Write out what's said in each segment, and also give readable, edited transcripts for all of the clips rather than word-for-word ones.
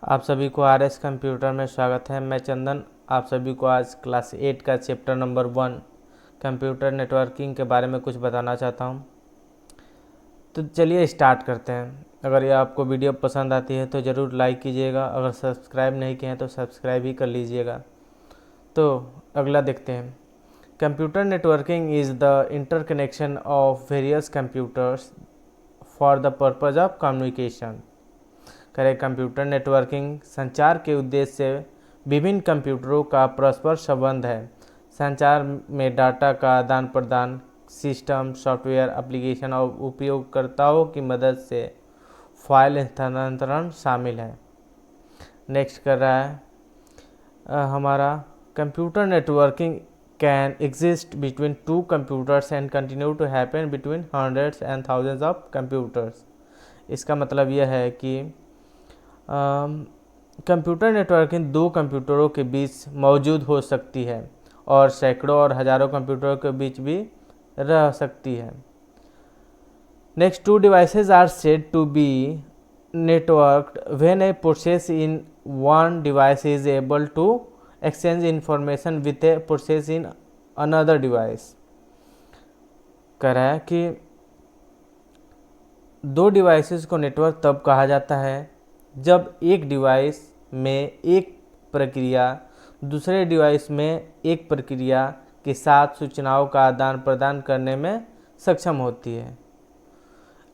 आप सभी को आर एस कंप्यूटर में स्वागत है। मैं चंदन आप सभी को आज क्लास 8 का चैप्टर नंबर 1 कंप्यूटर नेटवर्किंग के बारे में कुछ बताना चाहता हूं। तो चलिए स्टार्ट करते हैं। अगर ये आपको वीडियो पसंद आती है तो ज़रूर लाइक कीजिएगा। अगर सब्सक्राइब नहीं किए हैं तो सब्सक्राइब ही कर लीजिएगा। तो अगला देखते हैं। Computer networking is the interconnection of various computers for the purpose of communication. करें कंप्यूटर नेटवर्किंग संचार के उद्देश्य से विभिन्न कंप्यूटरों का परस्पर संबंध है। संचार में डाटा का आदान प्रदान, सिस्टम, सॉफ्टवेयर, एप्लीकेशन और उपयोगकर्ताओं की मदद से फाइल स्थानांतरण शामिल है। नेक्स्ट कर रहा है हमारा computer networking can exist between two computers and continue to happen between hundreds and thousands of computers. इसका मतलब यह है कि कंप्यूटर नेटवर्किंग दो कंप्यूटरों के बीच मौजूद हो सकती है और सैकड़ों और हजारों कंप्यूटरों के बीच भी रह सकती है। Next, two devices are said to be networked when a process in one device is able to exchange information with a process in another device. कह रहा है कि दो डिवाइसेस को नेटवर्क तब कहा जाता है जब एक डिवाइस में एक प्रक्रिया दूसरे डिवाइस में एक प्रक्रिया के साथ सूचनाओं का आदान प्रदान करने में सक्षम होती है।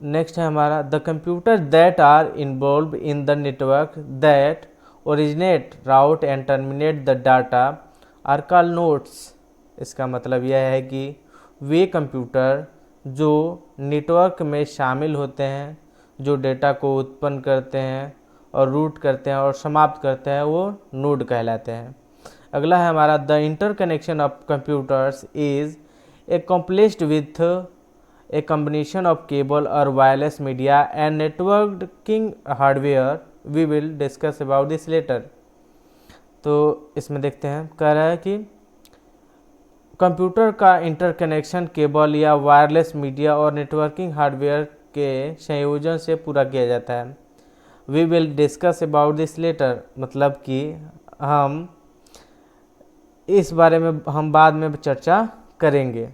नेक्स्ट है हमारा the computer that are involve in the network that originate, route and terminate the data are called nodes. इसका मतलब यह है कि वे कंप्यूटर जो नेटवर्क में शामिल होते हैं, जो डेटा को उत्पन्न करते हैं और रूट करते हैं और समाप्त करते हैं, वो नोड कहलाते हैं। अगला है हमारा the interconnection of computers is accomplished with a combination of cable or wireless media and networking hardware. We will discuss about this later. तो इसमें देखते हैं, कह रहा है कि कंप्यूटर का इंटरकनेक्शन केबल या वायरलेस मीडिया और नेटवर्किंग हार्डवेयर के संयोजन से पूरा किया जाता है। We will discuss about this later, मतलब कि हम इस बारे में हम बाद में चर्चा करेंगे।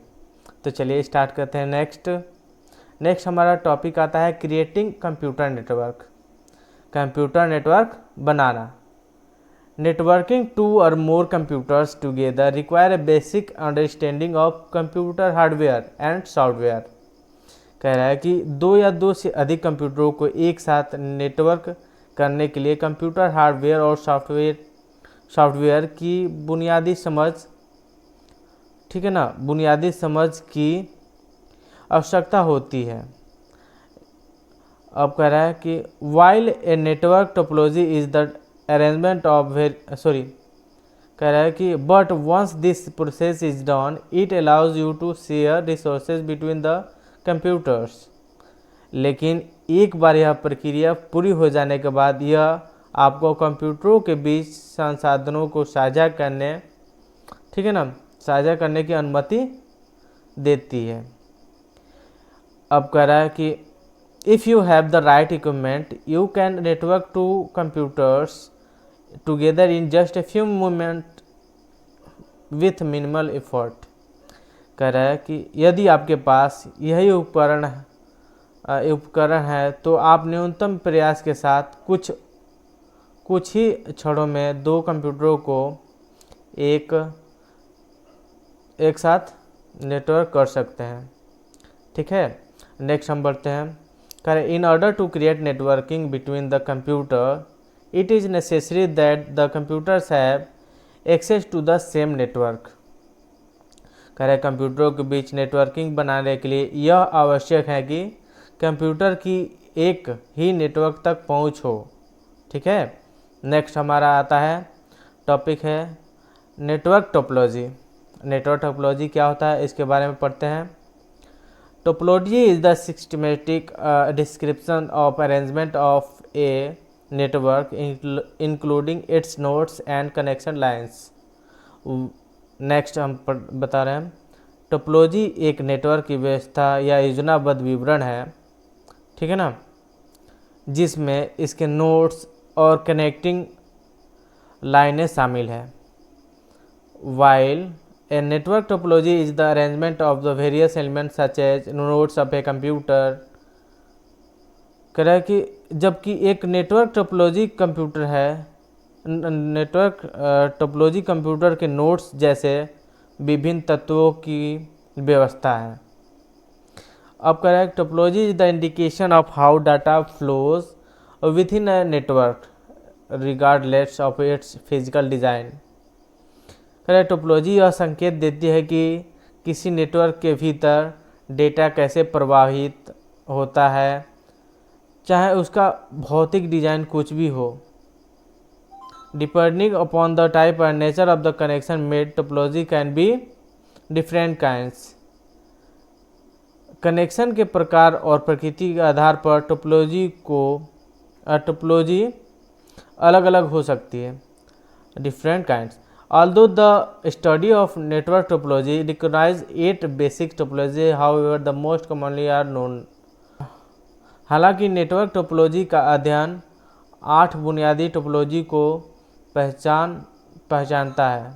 तो चलिए स्टार्ट करते हैं। नेक्स्ट हमारा टॉपिक आता है creating computer network. Computer network बनाना। Networking two or more computers together require a basic understanding of computer hardware and software. कह रहा है कि दो या दो से अधिक कंप्यूटरों को एक साथ नेटवर्क करने के लिए कंप्यूटर हार्डवेयर और सॉफ्टवेयर की बुनियादी समझ, ठीक है ना, बुनियादी समझ की आवश्यकता होती है। अब कह रहा है कि while a network topology is the arrangement of कह रहा है कि but once this process is done it allows you to share resources between the computers. लेकिन एक बार यह प्रक्रिया पूरी हो जाने के बाद यह आपको कंप्यूटरों के बीच संसाधनों को साझा करने, ठीक है ना, साझा करने की अनुमति देती है। अब कह रहा है कि if you have the right equipment you can network two computers together in just a few moment with minimal effort. कह रहा है कि यदि आपके पास यही उपकरण है तो आप न्यूनतम प्रयास के साथ कुछ ही क्षणों में दो कंप्यूटरों को एक साथ नेटवर्क कर सकते हैं। ठीक है, नेक्स्ट हम बढ़ते हैं। कह रहे in order to create networking between the computer it is necessary that the computers have access to the same network. कह रहे कंप्यूटरों के बीच नेटवर्किंग बनाने के लिए यह आवश्यक है कि कंप्यूटर की एक ही नेटवर्क तक पहुंच हो। ठीक है, नेक्स्ट हमारा आता है टॉपिक है नेटवर्क टोपोलॉजी। नेटवर्क टोपोलॉजी क्या होता है इसके बारे में पढ़ते हैं। Topology is the systematic description of arrangement of a network including it's nodes and connection lines. Next हम बता रहे हैं टोपोलॉजी एक नेटवर्क की व्यवस्था या योजनाबद्ध विवरण है, ठीक है ना, जिसमें इसके नोड्स, और कनेक्टिंग लाइनें शामिल है। While a network topology is the arrangement of the various elements such as nodes of a computer. कह रहा है कि जबकि एक नेटवर्क टोपोलॉजी कंप्यूटर है, नेटवर्क टोपोलॉजी कंप्यूटर के नोड्स जैसे विभिन्न तत्वों की व्यवस्था है। अब कह रहा है topology is the indication of how data flows with in a network regardless of its physical design. कह रहा है टोपोलॉजी यह संकेत देती है कि किसी नेटवर्क के भीतर डेटा कैसे प्रवाहित होता है, चाहे उसका भौतिक डिज़ाइन कुछ भी हो। Depending upon the type and nature of the connection made topology can be different kinds. Connection के प्रकार और प्रकृति के आधार पर टोपोलॉजी अलग अलग हो सकती है। Different kinds. Although the study of network topology recognizes 8 basic topology, however the most commonly are known। हालांकि नेटवर्क टोपोलॉजी का अध्ययन 8 बुनियादी टोपोलॉजी को पहचानता है,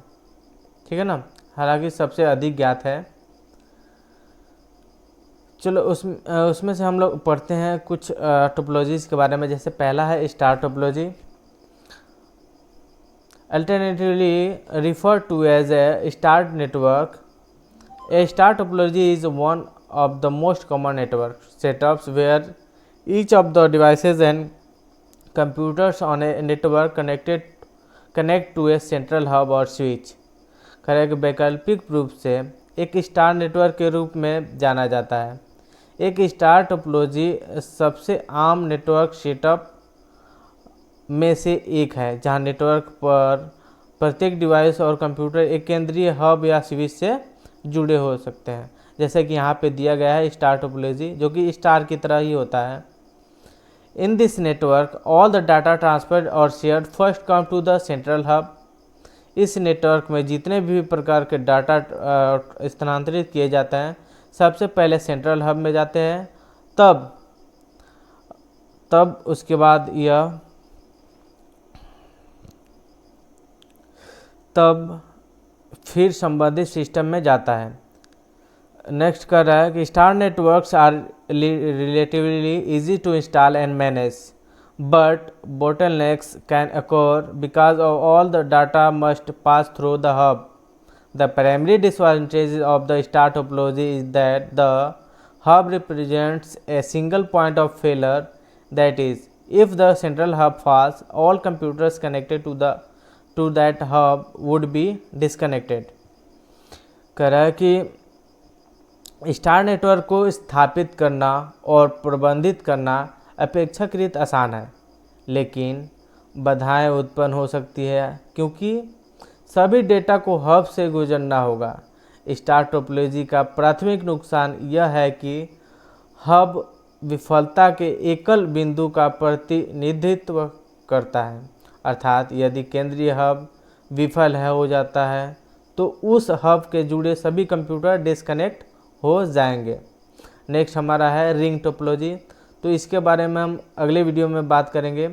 ठीक है ना, हालांकि सबसे अधिक ज्ञात है। चलो उसमें से हम लोग पढ़ते हैं कुछ टोपोलॉजीज़ के बारे में। जैसे पहला है star topology, alternatively referred to as a star network। A star topology is one of the most common network setups where each of the devices and computers on a network connect to a central hub or switch। खैर वैकल्पिक रूप से एक star network के रूप में जाना जाता है। एक स्टार टोपोलॉजी सबसे आम नेटवर्क सेटअप में से एक है जहां नेटवर्क पर प्रत्येक डिवाइस और कंप्यूटर एक केंद्रीय हब या स्विच से जुड़े हो सकते हैं। जैसे कि यहाँ पे दिया गया है स्टार टोपोलॉजी, जो कि स्टार की तरह ही होता है। In this network all the data transferred or shared first come to the central hub. इस नेटवर्क में जितने भी प्रकार के डाटा स्थानांतरित किए जाते हैं सबसे पहले सेंट्रल हब में जाते हैं, तब उसके बाद तब फिर संबंधित सिस्टम में जाता है। नेक्स्ट कर रहा है कि star networks are relatively easy to install and manage, but bottlenecks can occur because of all the data must pass through the hub। The primary disadvantage of the star topology is that the hub represents a single point of failure, that is, if the central hub falls, all computers connected to that hub would be disconnected। कह रहा है कि star network को स्थापित करना और प्रबंधित करना अपेक्षाकृत आसान है, लेकिन बाधाएं उत्पन्न हो सकती है क्योंकि सभी डेटा को हब से गुजरना होगा। स्टार टोपोलॉजी का प्राथमिक नुकसान यह है कि हब विफलता के एकल बिंदु का प्रतिनिधित्व करता है, अर्थात यदि केंद्रीय हब विफल हो जाता है तो उस हब के जुड़े सभी कंप्यूटर डिस्कनेक्ट हो जाएंगे। नेक्स्ट हमारा है रिंग टोपोलॉजी, तो इसके बारे में हम अगले वीडियो में बात करेंगे।